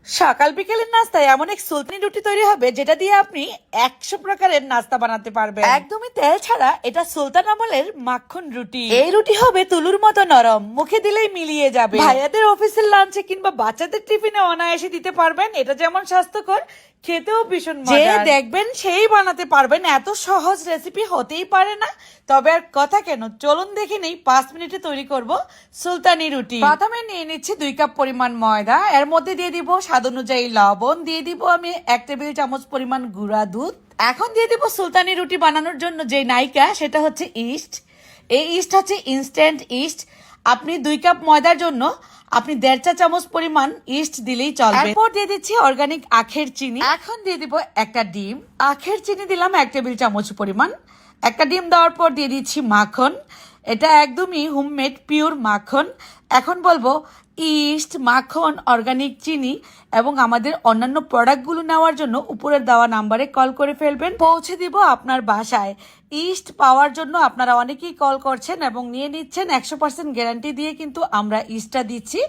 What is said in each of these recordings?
সকাল বিকেলের নাস্তায় এমন এক সুলতানি রুটি তৈরি হবে যেটা দিয়ে আপনি 100 প্রকারের নাস্তা বানাতে পারবেন। একদমই তেল ছাড়া এটা সুলতান আমলের মাখন রুটি। এই রুটি হবে তুলুর মতো নরম, মুখে দিলেই মিলিয়ে যাবে। ভাইয়াদের অফিসের লাঞ্চে কিংবা বাচ্চাদের টিফিনে অনায়াসে দিতে পারবেন। এটা যেমন স্বাস্থ্যকর, খেতেও ভীষণ মজার। দেখবেন সেই বানাতে পারবেন। এত সহজ রেসিপি হতেই পারে না। তবে আর কথা কেন, চলুন দেখে নেই 5 মিনিটে তৈরি করব সুলতানি রুটি। প্রথমে নিয়ে নিচ্ছি 2 কাপ পরিমাণ ময়দা, এর মধ্যে দিয়ে দিব স্বাদ অনুযায়ী লবণ, দিয়ে দিব আমি 1 টেবিল চামচ পরিমাণ গুঁড়া দুধ। এখন দিয়ে দিব সুলতানি রুটি বানানোর জন্য যে নাইকা, সেটা হচ্ছে ইস্ট। এই ইস্ট হচ্ছে ইনস্ট্যান্ট ইস্ট। আপনি 2 কাপ ময়দার জন্য আপনি 1.5 চা চামচ পরিমাণ ইস্ট দিলেই চলবে। এরপর দিয়ে দিচ্ছি অর্গানিক আখের চিনি। এখন দিয়ে দিব একটা ডিম। আখের চিনি দিলাম 1 টেবিল চামচ পরিমাণ। একটা ডিম দেওয়ার পর দিয়ে দিচ্ছি মাখন। এটা একদমই হোমমেড পিওর মাখন। এখন বলবো ইস্ট, মাখন, অর্গানিক চিনি এবং আমাদের অন্যান্য প্রোডাক্টগুলো নেওয়ার জন্য উপরের দেওয়া নাম্বারে কল করে ফেলবেন, পৌঁছে দিব আপনার বাসায়। ইস্ট পাওয়ার জন্য আপনারা অনেকেই কল করছেন এবং নিয়ে নিচ্ছেন। 100% গ্যারান্টি দিয়ে কিন্তু আমরা ইস্টটা দিচ্ছি।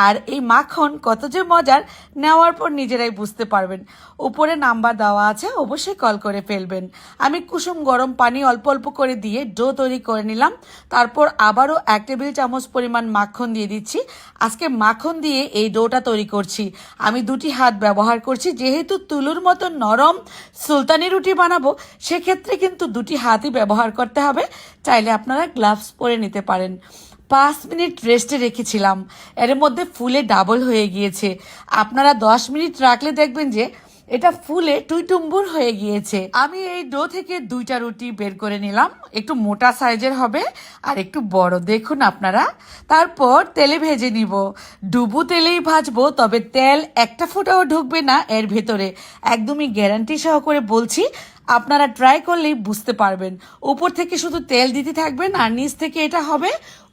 আর এই মাখন কত যে মজার, নেওয়ার পর নিজেরাই বুঝতে পারবেন। উপরে নাম্বার দেওয়া আছে, অবশ্যই কল করে ফেলবেন। আমি কুসুম গরম পানি অল্প অল্প করে দিয়ে ডো তৈরি করে নিলাম। তারপর আবারও 1 টেবিল চামচ পরিমাণ মাখন দিয়ে দিচ্ছি। আজকে মাখন দিয়ে এই ডোটা তৈরি করছি। আমি 2টি হাত ব্যবহার করছি। যেহেতু তুলোর মতো নরম সুলতানি রুটি বানাবো, সেক্ষেত্রে কিন্তু 2টি হাতই ব্যবহার করতে হবে। চাইলে আপনারা গ্লাভস পরে নিতে পারেন। 5 মিনিট রেস্টে রেখেছিলাম, এর মধ্যে ফুলে ডাবল হয়ে গিয়েছে। আপনারা 10 মিনিট রাখলে দেখবেন যে এটা ফুলে টুইটুম্বুর হয়ে গিয়েছে। আমি এই ডো থেকে 2টা রুটি বের করে নিলাম। একটু মোটা সাইজের হবে আর একটু বড়, দেখুন আপনারা। তারপর তেলে ভেজে নিব। ডুবু তেলেই ভাজবো, তবে তেল একটা ফোঁটাও ঢুকবে না এর ভেতরে। একদমই গ্যারান্টি সহকারে বলছি, আপনারা ট্রাই করলেই বুঝতে পারবেন। উপর থেকে শুধু তেল দিতে থাকবেন আর নিচ থেকে এটা হবে।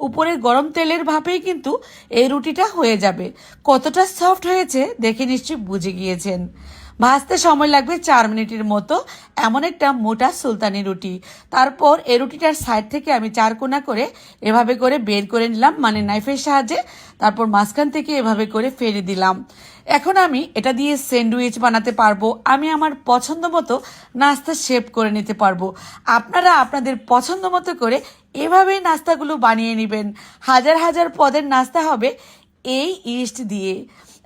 উপরের গরম তেলের ভাপেই কিন্তু এই রুটিটা হয়ে যাবে। কতটা সফট হয়েছে দেখে নিশ্চয়ই বুঝে গিয়েছেন। ভাজতে সময় লাগবে 4 মিনিটের মতো। এমন একটা মোটা সুলতানি রুটি। তারপর এই রুটিটার সাইড থেকে আমি 4 কোনা করে এভাবে করে বের করে নিলাম, মানে নাইফের সাহায্যে। তারপর মাঝখান থেকে এভাবে করে ফেলে দিলাম। এখন আমি এটা দিয়ে স্যান্ডউইচ বানাতে পারবো। আমি আমার পছন্দ মতো নাস্তা শেপ করে নিতে পারবো। আপনারা আপনাদের পছন্দ মতো করে এভাবেই নাস্তাগুলো বানিয়ে নেবেন। হাজার হাজার পদের নাস্তা হবে এই ইস্ট দিয়ে।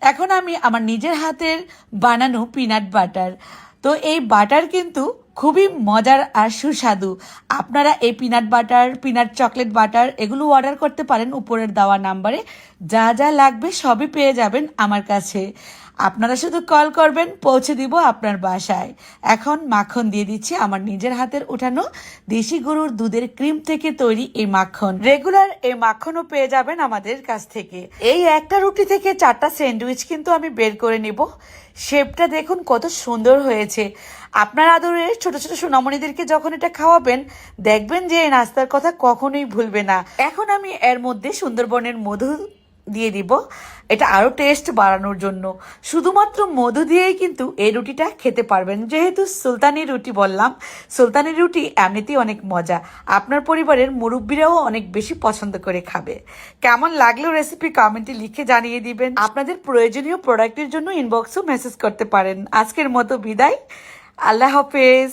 এখন আমি আমার নিজের হাতের বানানো পিনাট বাটার, তো এই বাটার কিন্তু খুবই মজার আর সুস্বাদু। আপনারা এই peanut butter, peanut chocolate butter এগুলো অর্ডার করতে পারেন উপরের দেওয়া নাম্বারে। যা যা লাগবে সবই পেয়ে যাবেন আমার কাছে। আপনারা শুধু কল করবেন, পৌঁছে দিব আপনার বাসায়। এখন মাখন দিয়ে দিচ্ছি, আমার নিজের হাতের উঠানো দেশি গরুর দুধের ক্রিম থেকে তৈরি এই মাখন। রেগুলার এই মাখনও পেয়ে যাবেন আমাদের কাছ থেকে। এই একটা রুটি থেকে 4টা স্যান্ডউইচ কিন্তু আমি বের করে নিব। শেপটা দেখুন কত সুন্দর হয়েছে। আপনার আদরের ছোট ছোট সোনামণিদেরকে যখন এটা খাওয়াবেন, দেখবেন যে এই নাস্তার কথা কখনোই ভুলবে না। এখন আমি এর মধ্যে সুন্দরবনের মধু দিয়ে দিব, এটা আরো টেস্ট বাড়ানোর জন্য। শুধুমাত্র মধু দিয়েই কিন্তু এই রুটিটা খেতে পারবেন। যেহেতু সুলতানি রুটি বললাম, সুলতানি রুটি এমনিতেই অনেক মজা। আপনার পরিবারের মুরব্বীরাও অনেক বেশি পছন্দ করে খাবে। কেমন লাগলো রেসিপি কমেন্টে লিখে জানিয়ে দিবেন। আপনাদের প্রয়োজনীয় প্রোডাক্টের জন্য ইনবক্সও মেসেজ করতে পারেন। আজকের মতো বিদায়, আল্লাহ হাফেজ।